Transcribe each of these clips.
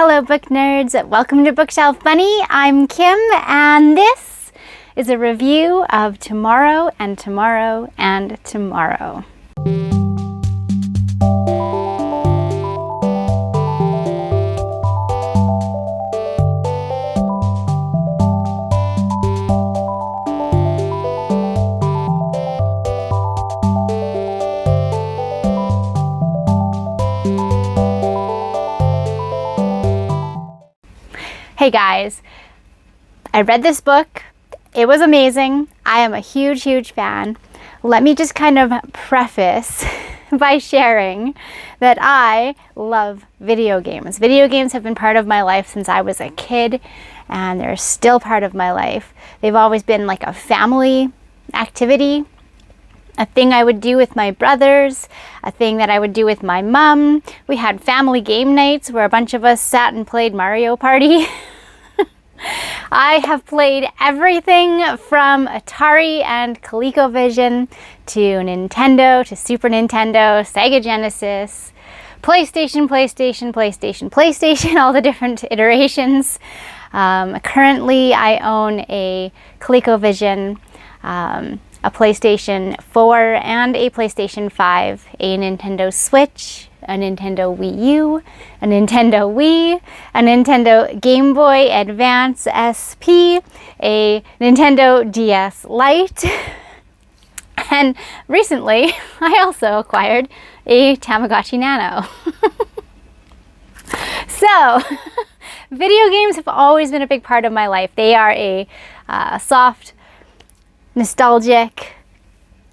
Hello book nerds, welcome to Bookshelf Bunny. I'm Kim and this is a review of Tomorrow and Tomorrow and Tomorrow. Hey guys, I read this book. It was amazing. I am a huge fan. Let me just kind of preface by sharing that I love video games. Video games have been part of my life since I was a kid, and they're still part of my life. They've always been like a family activity, a thing I would do with my brothers, a thing that I would do with my mom. We had family game nights where a bunch of us sat and played Mario Party. I have played everything from Atari and ColecoVision to Nintendo, to Super Nintendo, Sega Genesis, PlayStation, all the different iterations. Currently I own a ColecoVision, a PlayStation 4 and a PlayStation 5, a Nintendo Switch, a Nintendo Wii U, a Nintendo Wii, a Nintendo Game Boy Advance SP, a Nintendo DS Lite, and recently I also acquired a Tamagotchi Nano. So, video games have always been a big part of my life. They are a soft, nostalgic,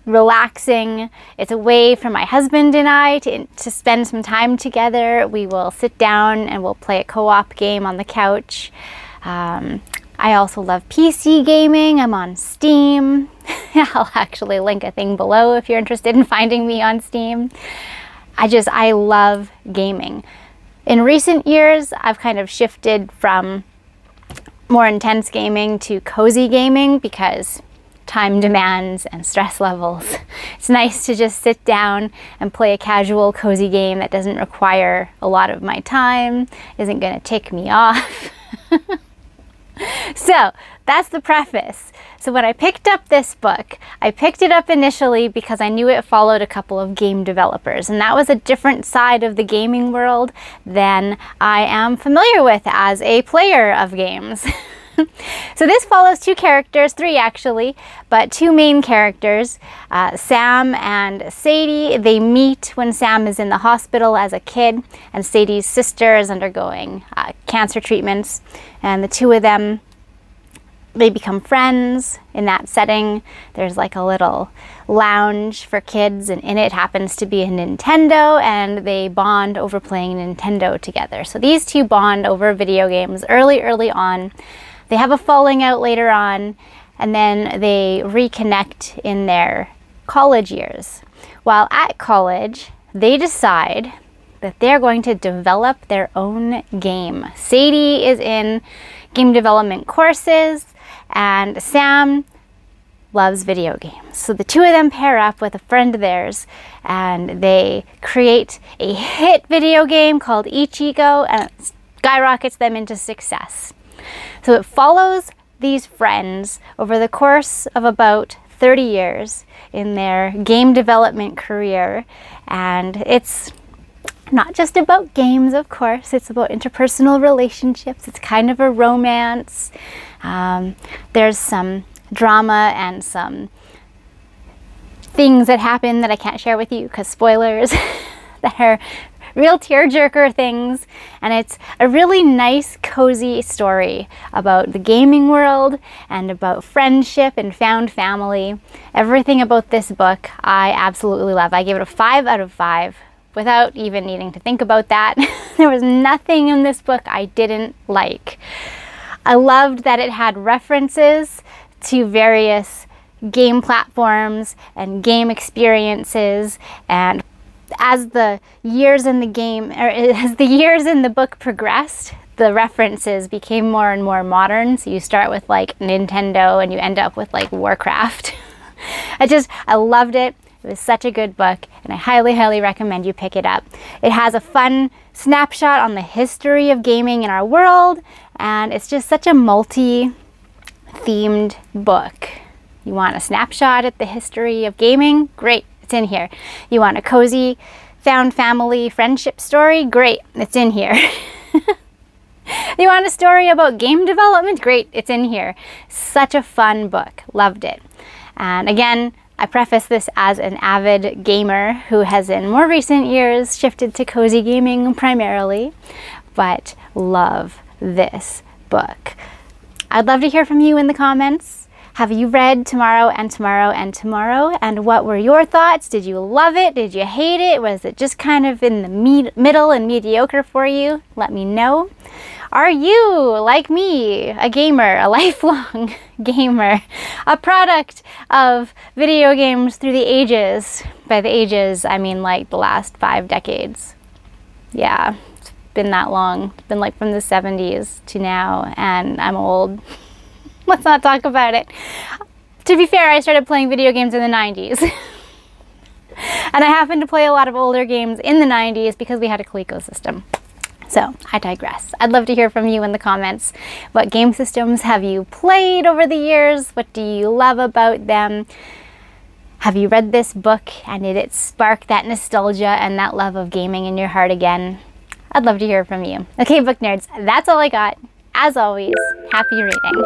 relaxing. It's a way for my husband and I to spend some time together. We will sit down and we'll play a co-op game on the couch. I also love PC gaming. I'm on Steam. I'll actually link a thing below if you're interested in finding me on Steam. I love gaming. In recent years, I've kind of shifted from more intense gaming to cozy gaming because time demands and stress levels. It's nice to just sit down and play a casual, cozy game that doesn't require a lot of my time, isn't going to tick me off. So that's the preface. So when I picked up this book, I picked it up initially because I knew it followed a couple of game developers, and that was a different side of the gaming world than I am familiar with as a player of games. So this follows two characters, three actually, but two main characters, Sam and Sadie. They meet when Sam is in the hospital as a kid, and Sadie's sister is undergoing cancer treatments, and the two of them, they become friends in that setting. There's like a little lounge for kids, and in it happens to be a Nintendo, and they bond over playing Nintendo together. So these two bond over video games early on. They have a falling out later on, and then they reconnect in their college years. While at college, they decide that they're going to develop their own game. Sadie is in game development courses, and Sam loves video games. So the two of them pair up with a friend of theirs, and they create a hit video game called Ichigo, and it skyrockets them into success. So it follows these friends over the course of about 30 years in their game development career, and it's not just about games, of course. It's about interpersonal relationships. It's kind of a romance. There's some drama and some things that happen that I can't share with you because spoilers that are real tearjerker things, and it's a really nice, cozy story about the gaming world and about friendship and found family. Everything about this book I absolutely love. I gave it a 5 out of 5 without even needing to think about that. There was nothing in this book I didn't like. I loved that it had references to various game platforms and game experiences, and as the years in the game, or as the years in the book progressed, the references became more and more modern. So you start with like Nintendo and you end up with like Warcraft. I loved it. It It was such a good book, and I highly, highly recommend you pick it up. It has a fun snapshot on the history of gaming in our world, and it's just such a multi-themed book. You want a snapshot at the history of gaming? Great, it's in here. You want a cozy found family friendship story? Great, it's in here. You want a story about game development? Great, it's in here. Such a fun book. Loved it. And again, I preface this as an avid gamer who has in more recent years shifted to cozy gaming primarily, but love this book. I'd love to hear from you in the comments. Have you read Tomorrow and Tomorrow and Tomorrow? And what were your thoughts? Did you love it? Did you hate it? Was it just kind of in the middle and mediocre for you? Let me know. Are you, like me, a gamer, a lifelong gamer, a product of video games through the ages? By the ages, I mean like the last 5 decades. Yeah, it's been that long. It's been like from the 70s to now, and I'm old. Let's not talk about it. To be fair, I started playing video games in the 90s. And I happened to play a lot of older games in the 90s because we had a Coleco system. So, I digress. I'd love to hear from you in the comments. What game systems have you played over the years? What do you love about them? Have you read this book and did it spark that nostalgia and that love of gaming in your heart again? I'd love to hear from you. Okay, book nerds, that's all I got. As always, happy reading.